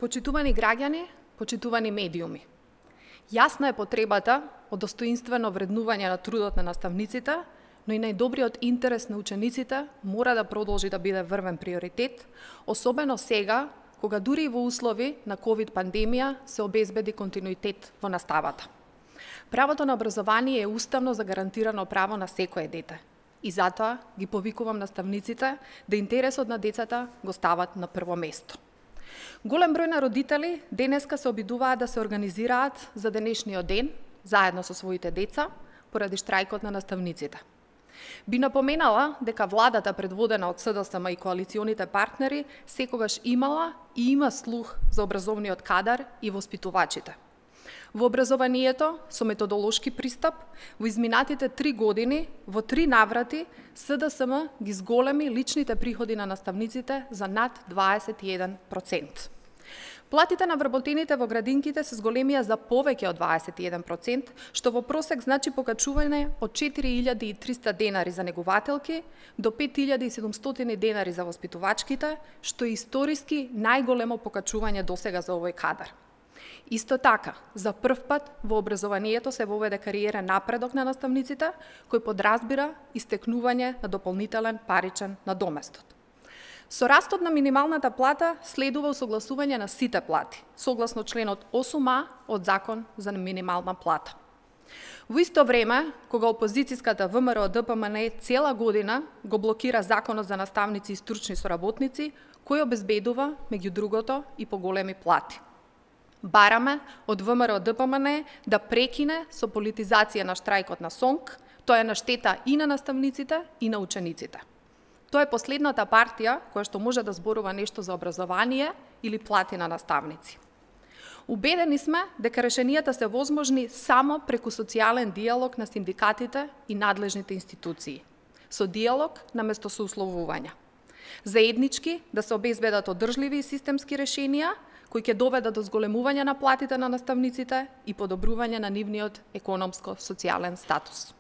Почитувани граѓани, почитувани медиуми. Јасна е потребата од достоинствено вреднување на трудот на наставниците, но и најдобриот интерес на учениците мора да продолжи да биде врвен приоритет, особено сега, кога дури и во услови на ковид пандемија се обезбеди континуитет во наставата. Правото на образование е уставно загарантирано право на секое дете. И затоа ги повикувам наставниците да интересот на децата го стават на прво место. Голем број на родители денеска се обидуваат да се организираат за денешниот ден, заедно со своите деца, поради штрајкот на наставниците. Би напоменала дека владата предводена од СДСМ и коалиционите партнери секогаш имала и има слух за образовниот кадар и воспитувачите. Во образованието, со методолошки пристап, во изминатите 3 години, во 3 наврати, СДСМ ги зголеми личните приходи на наставниците за над 21%. Платите на вработените во градинките се зголемија за повеќе од 21%, што во просек значи покачување од 4300 денари за негувателки до 5700 денари за воспитувачките, што е историски најголемо покачување досега за овој кадар. Исто така, за прв пат во образованието се воведе кариерен напредок на наставниците, кој подразбира истекнување на дополнителен паричен надоместот. Со растот на минималната плата следува усогласување на сите плати, согласно членот 8а од Закон за минимална плата. Во исто време, кога опозицијската ВМРО-ДПМН цела година го блокира Законот за наставници и стручни соработници, кој обезбедува, меѓу другото, и поголеми плати. Бараме од ВМРО-ДПМН да прекине со политизација на штрајкот на СОНК, тоа е на штета и на наставниците и на учениците. Тоа е последната партија која што може да зборува нешто за образование или плати на наставници. Убедени сме дека решенијата се возможни само преку социјален диалог на синдикатите и надлежните институции. Со диалог наместо со условувања. Заеднички да се обезбедат одржливи и системски решенија кои ќе доведат до зголемување на платите на наставниците и подобрување на нивниот економско-социјален статус.